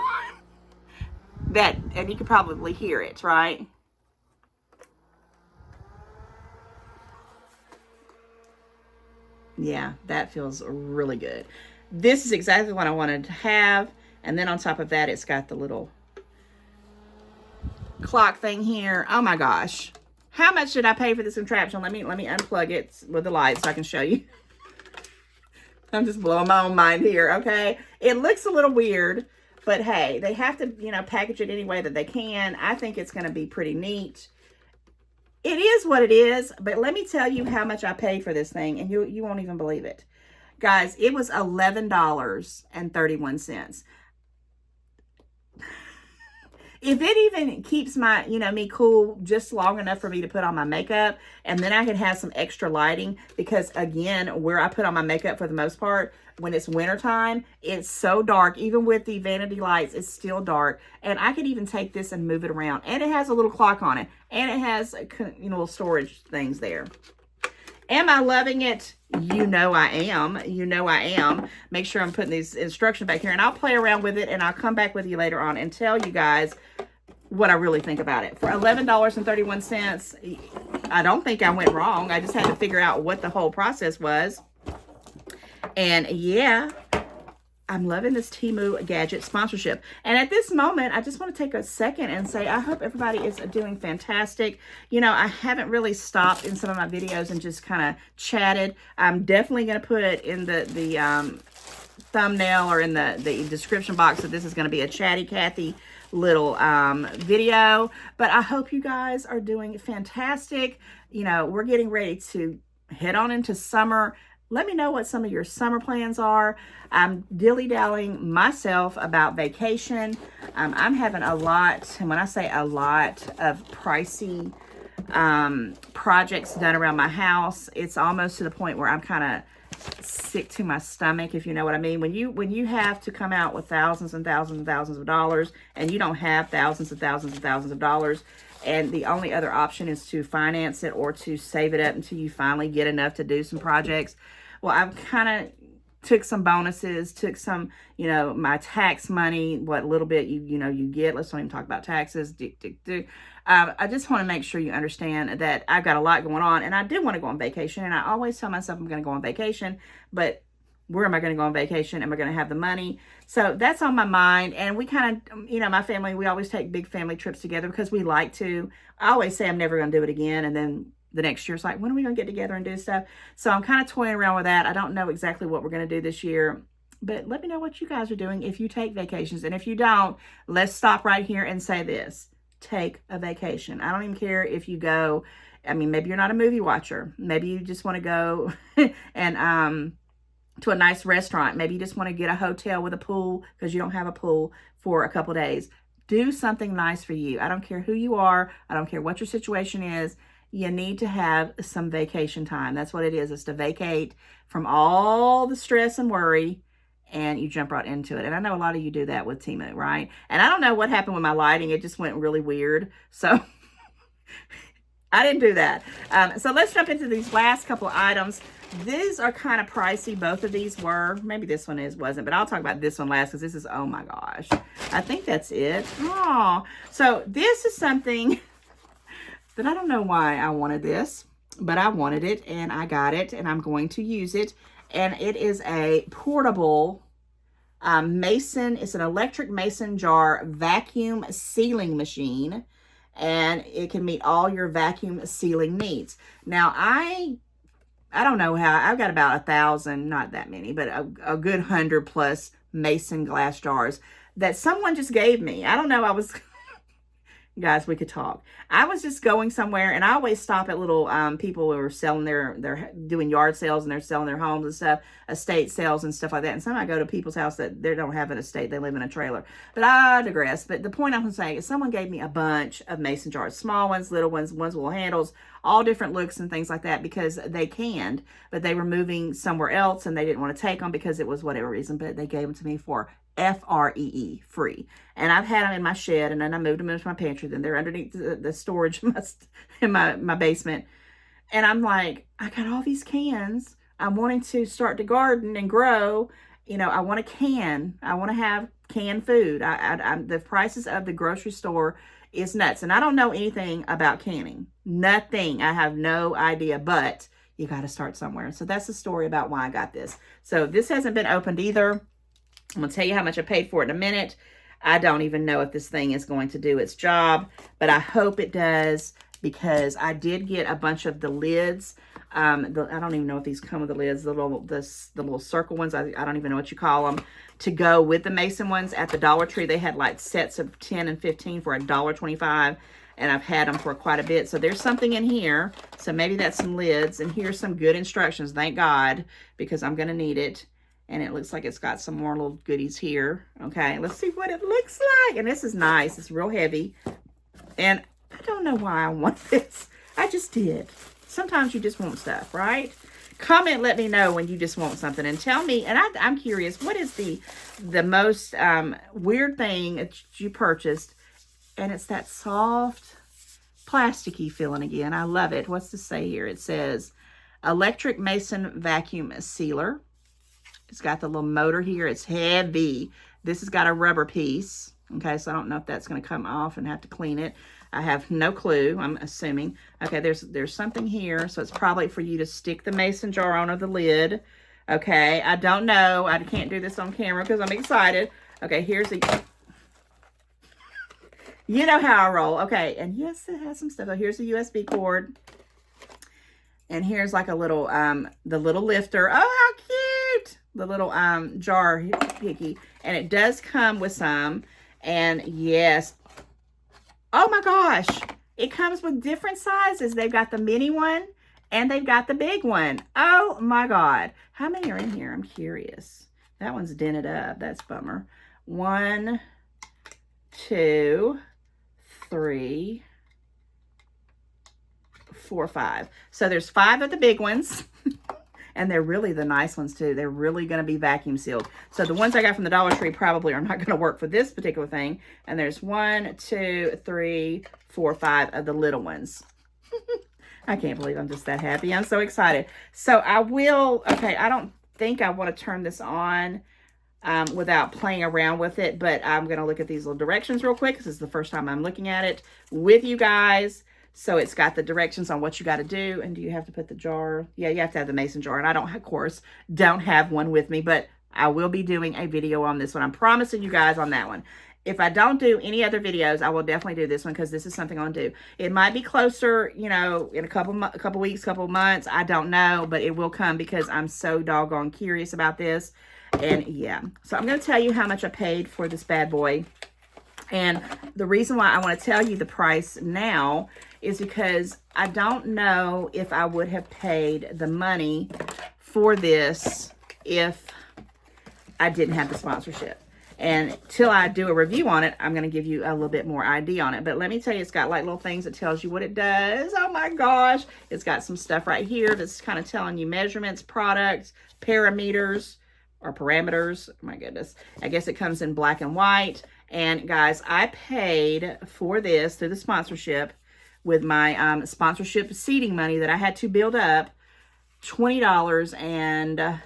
Speaker 1: And you can probably hear it, right? Yeah, that feels really good. This is exactly what I wanted to have. And then on top of that, it's got the little clock thing here. Oh my gosh. How much did I pay for this contraption? Let me unplug it with the light so I can show you. I'm just blowing my own mind here, okay? It looks a little weird, but hey, they have to, you know, package it any way that they can. I think it's going to be pretty neat. It is what it is, but let me tell you how much I paid for this thing, and you won't even believe it. Guys, it was $11.31. If it even keeps my, me cool just long enough for me to put on my makeup, and then I could have some extra lighting, because again, where I put on my makeup for the most part, when it's wintertime, it's so dark. Even with the vanity lights, it's still dark. And I could even take this and move it around. And it has a little clock on it. And it has, little storage things there. Am I loving it? You know I am. You know I am. Make sure I'm putting these instructions back here. And I'll play around with it. And I'll come back with you later on and tell you guys what I really think about it. For $11.31, I don't think I went wrong. I just had to figure out what the whole process was. And yeah, I'm loving this Temu gadget sponsorship. And at this moment, I just want to take a second and say, I hope everybody is doing fantastic. I haven't really stopped in some of my videos and just kind of chatted. I'm definitely going to put in the thumbnail or in the description box that this is going to be a chatty Cathy little video. But I hope you guys are doing fantastic. We're getting ready to head on into summer. Let me know what some of your summer plans are. I'm dilly-dallying myself about vacation. I'm having a lot, and when I say a lot, of pricey projects done around my house. It's almost to the point where I'm kind of sick to my stomach, if you know what I mean. When you have to come out with thousands and thousands and thousands of dollars, and you don't have thousands and thousands and thousands of dollars, and the only other option is to finance it or to save it up until you finally get enough to do some projects. Well, I've kind of took some bonuses, took some, my tax money, what little bit you get. Let's not even talk about taxes. I just want to make sure you understand that I've got a lot going on, and I do want to go on vacation. And I always tell myself I'm going to go on vacation, but where am I going to go on vacation? Am I going to have the money? So that's on my mind. And we kind of, my family, we always take big family trips together because we like to. I always say I'm never going to do it again. And then the next year it's like, when are we going to get together and do stuff? So I'm kind of toying around with that. I don't know exactly what we're going to do this year, but let me know what you guys are doing if you take vacations. And if you don't, let's stop right here and say this. Take a vacation. I don't even care if you go, maybe you're not a movie watcher. Maybe you just want to go and to a nice restaurant. Maybe you just want to get a hotel with a pool because you don't have a pool for a couple days. Do something nice for you. I don't care who you are. I don't care what your situation is. You need to have some vacation time. That's what it is. It's to vacate from all the stress and worry, and you jump right into it. And I know a lot of you do that with Temu, right? And I don't know what happened with my lighting. It just went really weird. So I didn't do that. So let's jump into these last couple of items. These are kind of pricey. Both of these were. Maybe this one wasn't, but I'll talk about this one last because this is, oh my gosh. I think that's it. Oh, so this is something that I don't know why I wanted this, but I wanted it and I got it and I'm going to use it. And it is a portable mason. It's an electric mason jar vacuum sealing machine, and it can meet all your vacuum sealing needs. Now, I don't know how, I've got about 1,000, not that many, but a good 100 plus mason glass jars that someone just gave me. I don't know, guys, we could talk. I was just going somewhere, and I always stop at little people who are selling they're doing yard sales, and they're selling their homes and stuff, estate sales and stuff like that. And sometimes I go to people's house that they don't have an estate, they live in a trailer. But I digress. But the point I'm saying is someone gave me a bunch of mason jars, small ones, little ones, ones with little handles, all different looks and things like that, because they canned, but they were moving somewhere else and they didn't want to take them because it was whatever reason, but they gave them to me for free, free. And I've had them in my shed, and then I moved them into my pantry. Then they're underneath the storage in my basement. And I'm like, I got all these cans. I'm wanting to start to garden and grow. I want to can. I want to have canned food. The prices of the grocery store is nuts. And I don't know anything about canning. Nothing. I have no idea, but you got to start somewhere. So that's the story about why I got this. So this hasn't been opened either. I'm going to tell you how much I paid for it in a minute. I don't even know if this thing is going to do its job, but I hope it does, because I did get a bunch of the lids. I don't even know if these come with the lids, the little circle ones. I don't even know what you call them, to go with the mason ones at the Dollar Tree. They had like sets of 10 and 15 for $1.25, and I've had them for quite a bit. So there's something in here. So maybe that's some lids, and here's some good instructions. Thank God, because I'm going to need it. And it looks like it's got some more little goodies here. Okay, let's see what it looks like. And this is nice. It's real heavy. And I don't know why I want this. I just did. Sometimes you just want stuff, right? Comment, let me know when you just want something. And tell me, and I'm curious, what is the most weird thing that you purchased? And it's that soft, plasticky feeling again. I love it. What's to say here? It says, electric mason vacuum sealer. It's got the little motor here. It's heavy. This has got a rubber piece. Okay, so I don't know if that's going to come off and have to clean it. I have no clue, I'm assuming. Okay, there's something here. So it's probably for you to stick the mason jar on or the lid. Okay, I don't know. I can't do this on camera because I'm excited. Okay, here's the... You know how I roll. Okay, and yes, it has some stuff. So here's the USB cord. And here's like a little, the little lifter. Oh, how cute! The little jar hickey. And it does come with some. And yes. Oh my gosh. It comes with different sizes. They've got the mini one and they've got the big one. Oh my God. How many are in here? I'm curious. That one's dented up. That's a bummer. 1, 2, 3, 4, 5. So there's 5 of the big ones. And they're really the nice ones too. They're really going to be vacuum sealed. So the ones I got from the Dollar Tree probably are not going to work for this particular thing. And there's 1, 2, 3, 4, 5 of the little ones. I can't believe I'm just that happy. I'm so excited. So I will, okay, I don't think I want to turn this on without playing around with it, but I'm going to look at these little directions real quick because this is the first time I'm looking at it with you guys. So it's got the directions on what you got to do. And do you have to put the jar? Yeah, you have to have the mason jar. And I don't, of course, don't have one with me, but I will be doing a video on this one. I'm promising you guys on that one. If I don't do any other videos, I will definitely do this one because this is something I'll do. It might be closer, you know, in a couple weeks, couple months. I don't know, but it will come because I'm so doggone curious about this. And yeah, so I'm going to tell you how much I paid for this bad boy. And the reason why I want to tell you the price now is because I don't know if I would have paid the money for this if I didn't have the sponsorship. And till I do a review on it, I'm going to give you a little bit more idea on it. But let me tell you, it's got like little things that tells you what it does. Oh my gosh. It's got some stuff right here that's kind of telling you measurements, products, parameters, or parameters. My goodness. I guess it comes in black and white. And guys, I paid for this through the sponsorship with my sponsorship seating money that I had to build up. $20 and, let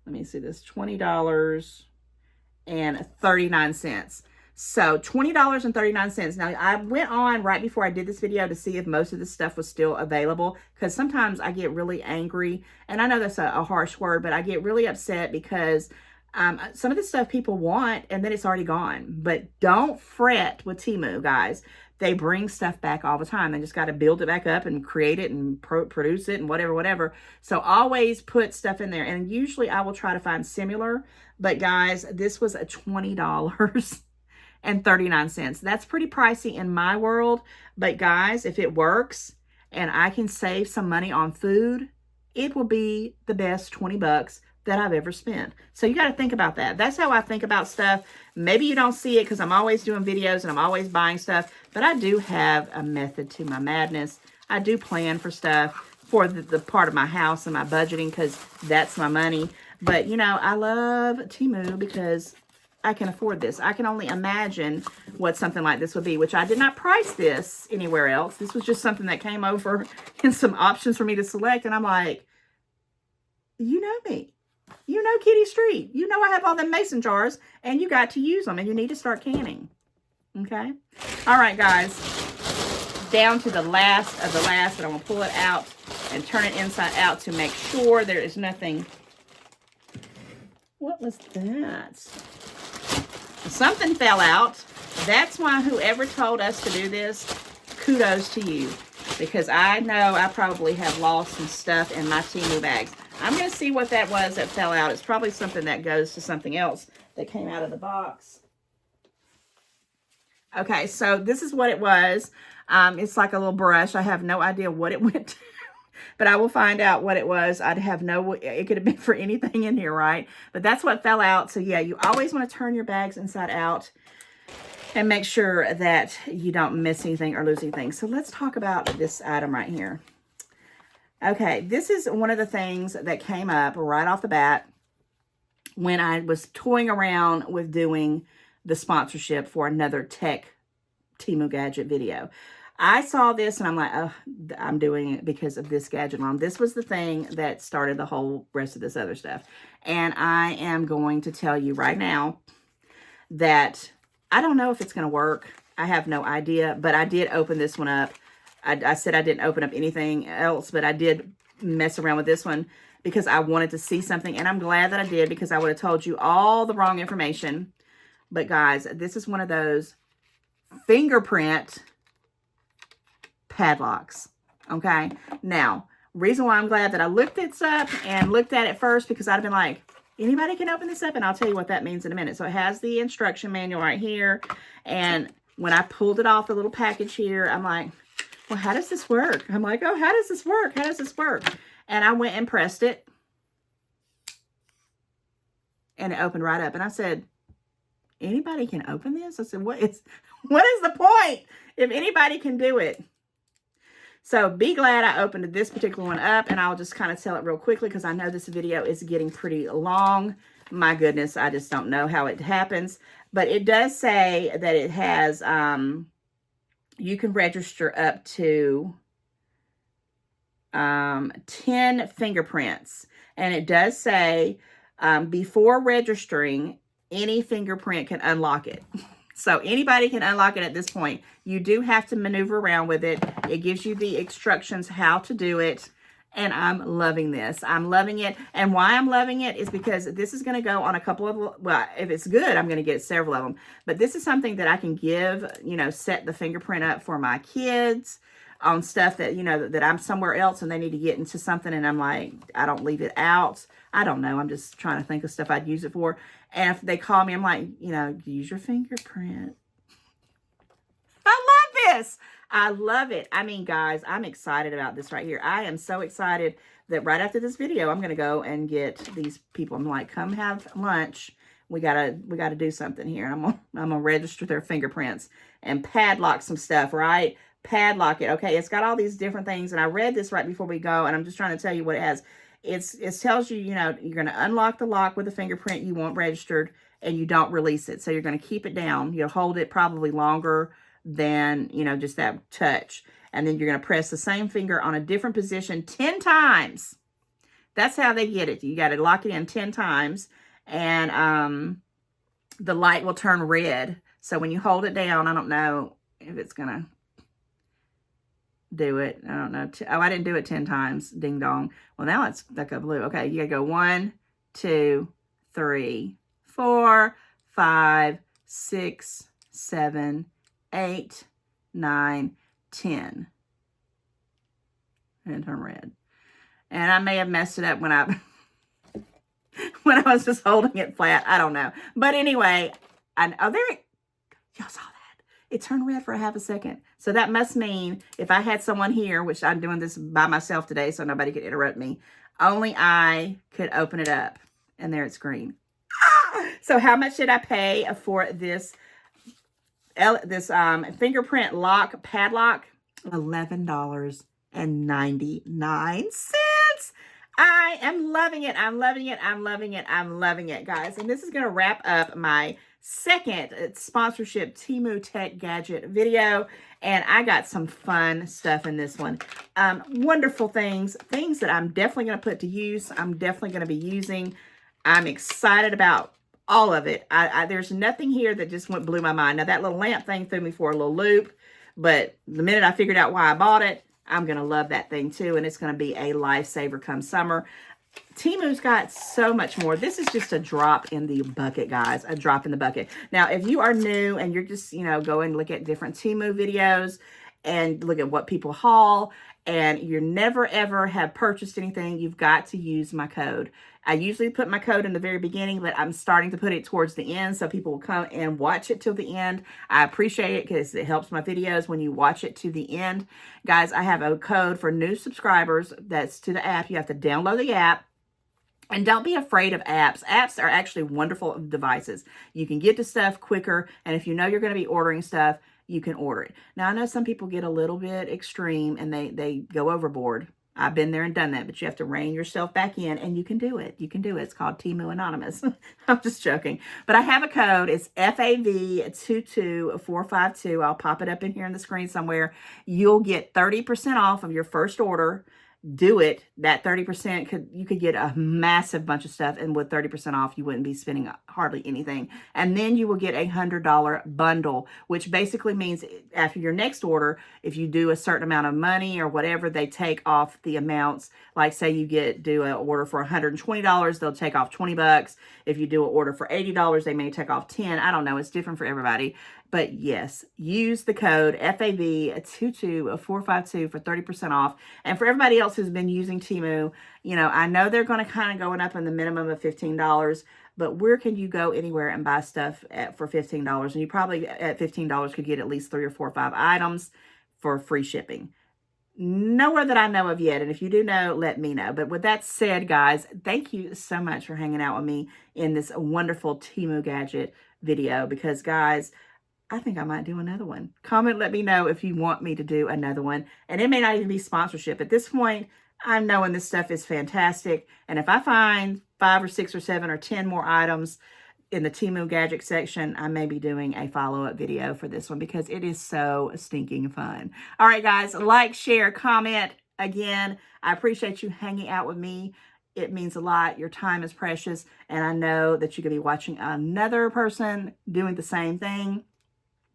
Speaker 1: me see this, $20.39. So $20.39. Now I went on right before I did this video to see if most of this stuff was still available, because sometimes I get really angry, and I know that's a harsh word, but I get really upset because some of the stuff people want and then it's already gone. But don't fret with Temu, guys. They bring stuff back all the time. They just got to build it back up and create it and produce it and whatever. So always put stuff in there. And usually I will try to find similar. But guys, this was a $20.39. That's pretty pricey in my world. But guys, if it works and I can save some money on food, it will be the best 20 bucks that I've ever spent. So you got to think about that. That's how I think about stuff. Maybe you don't see it because I'm always doing videos and I'm always buying stuff, but I do have a method to my madness. I do plan for stuff for the part of my house and my budgeting because that's my money. But, you know, I love Temu because I can afford this. I can only imagine what something like this would be, which I did not price this anywhere else. This was just something that came over and some options for me to select. And I'm like, you know me. You know Kitty Street. You know I have all them mason jars, and you got to use them, and you need to start canning. Okay? All right, guys. Down to the last of the last, but I'm going to pull it out and turn it inside out to make sure there is nothing. What was that? Something fell out. That's why whoever told us to do this, kudos to you. Because I know I probably have lost some stuff in my Temu bags. I'm going to see what that was that fell out. It's probably something that goes to something else that came out of the box. Okay, so this is what it was. It's like a little brush. I have no idea what it went to, but I will find out what it was. I'd have no, it could have been for anything in here, right? But that's what fell out. So yeah, you always want to turn your bags inside out and make sure that you don't miss anything or lose anything. So let's talk about this item right here. Okay, this is one of the things that came up right off the bat when I was toying around with doing the sponsorship for another tech Temu gadget video. I saw this and I'm like, oh, I'm doing it because of this gadget alone. This was the thing that started the whole rest of this other stuff. And I am going to tell you right now that I don't know if it's going to work. I have no idea, but I did open this one up. I said I didn't open up anything else, but I did mess around with this one because I wanted to see something. And I'm glad that I did because I would have told you all the wrong information. But guys, this is one of those fingerprint padlocks. Okay. Now, reason why I'm glad that I looked this up and looked at it first, because I'd have been like, anybody can open this up, and I'll tell you what that means in a minute. So it has the instruction manual right here. And when I pulled it off the little package here, I'm like, well, how does this work? I'm like, oh, how does this work? How does this work? And I went and pressed it. And it opened right up. And I said, anybody can open this? I said, what is the point if anybody can do it? So be glad I opened this particular one up, and I'll just kind of tell it real quickly because I know this video is getting pretty long. My goodness, I just don't know how it happens. But it does say that it has, you can register up to 10 fingerprints. And it does say, before registering, any fingerprint can unlock it. So anybody can unlock it at this point. You do have to maneuver around with it. It gives you the instructions how to do it. And I'm loving this. I'm loving it. And why I'm loving it is because this is going to go on a couple of, well, if it's good, I'm going to get several of them. But this is something that I can give, you know, set the fingerprint up for my kids on stuff that, you know, that I'm somewhere else and they need to get into something. And I'm like, I don't leave it out. I don't know. I'm just trying to think of stuff I'd use it for. And if they call me, I'm like, you know, use your fingerprint. I love this. I love it. I mean, guys, I'm excited about this right here. I am so excited that right after this video, I'm going to go and get these people. I'm like, come have lunch. We gotta do something here. I'm gonna register their fingerprints and padlock some stuff, right? Padlock it. Okay, it's got all these different things. And I read this right before we go, and I'm just trying to tell you what it has. It tells you, you know, you're going to unlock the lock with a fingerprint you want registered, and you don't release it. So you're going to keep it down. You'll hold it probably longer than, you know, just that touch. And then you're going to press the same finger on a different position 10 times. That's how they get it. You got to lock it in 10 times. And the light will turn red. So when you hold it down, I don't know if it's going to do it. I don't know. Oh, I didn't do it 10 times. Ding dong. Well, now it's stuck up blue. Okay, you got to go 1, 2, 3, 4, 5, 6, 7, 8, 9, 10. And turn red. And I may have messed it up when I when I was just holding it flat. I don't know. But anyway, oh, there it, y'all saw that. It turned red for a half a second. So that must mean if I had someone here, which I'm doing this by myself today so nobody could interrupt me, only I could open it up. And there it's green. So how much did I pay for this fingerprint lock padlock? $11.99. I am loving it. I'm loving it. I'm loving it. I'm loving it, guys. And this is going to wrap up my second sponsorship Temu Tech Gadget video. And I got some fun stuff in this one. Wonderful things that I'm definitely going to put to use. I'm definitely going to be using. I'm excited about all of it. There's nothing here that just blew my mind. Now, that little lamp thing threw me for a little loop. But the minute I figured out why I bought it, I'm going to love that thing too. And it's going to be a lifesaver come summer. Temu's got so much more. This is just a drop in the bucket, guys. A drop in the bucket. Now, if you are new and you're just, you know, go and look at different Temu videos and look at what people haul, and you never ever have purchased anything, you've got to use my code. I usually put my code in the very beginning, but I'm starting to put it towards the end so people will come and watch it till the end. I appreciate it because it helps my videos when you watch it to the end. Guys, I have a code for new subscribers that's to the app. You have to download the app. And don't be afraid of apps. Apps are actually wonderful devices. You can get to stuff quicker, and if you know you're going to be ordering stuff, you can order it. Now, I know some people get a little bit extreme and they go overboard. I've been there and done that, but you have to rein yourself back in, and you can do it. You can do it. It's called Temu Anonymous. I'm just joking. But I have a code. It's FAV22452. I'll pop it up in here on the screen somewhere. You'll get 30% off of your first order. Do it. That 30% you could get a massive bunch of stuff, and with 30% off, you wouldn't be spending hardly anything. And then you will get a $100 bundle, which basically means after your next order, if you do a certain amount of money or whatever, they take off the amounts. Like say you do an order for $120, they'll take off $20. If you do an order for $80, they may take off $10. I don't know. It's different for everybody. But yes, use the code FAV22452 for 30% off. And for everybody else who's been using Temu, you know, I know they're going to kind of going up in the minimum of $15, but where can you go anywhere and buy stuff for $15? And you probably at $15 could get at least 3 or 4 or 5 items for free shipping. Nowhere that I know of yet. And if you do know, let me know. But with that said, guys, thank you so much for hanging out with me in this wonderful Temu gadget video, because guys, I think I might do another one. Comment, let me know if you want me to do another one. And it may not even be sponsorship. At this point, I'm knowing this stuff is fantastic. And if I find 5 or 6 or 7 or 10 more items in the Temu gadget section, I may be doing a follow-up video for this one because it is so stinking fun. All right, guys, like, share, comment. Again, I appreciate you hanging out with me. It means a lot. Your time is precious. And I know that you're going to be watching another person doing the same thing.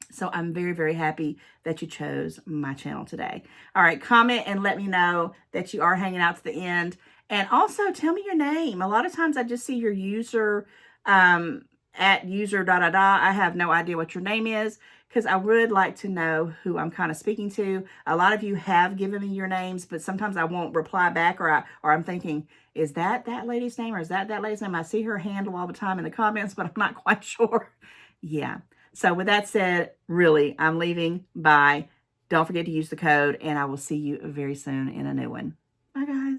Speaker 1: So I'm very, very happy that you chose my channel today. All right, comment and let me know that you are hanging out to the end. And also tell me your name. A lot of times I just see your user at user da da da. I have no idea what your name is because I would like to know who I'm kind of speaking to. A lot of you have given me your names, but sometimes I won't reply back, or I'm thinking, is that lady's name or is that lady's name? I see her handle all the time in the comments, but I'm not quite sure. Yeah. So with that said, really, I'm leaving. Bye. Don't forget to use the code, and I will see you very soon in a new one. Bye, guys.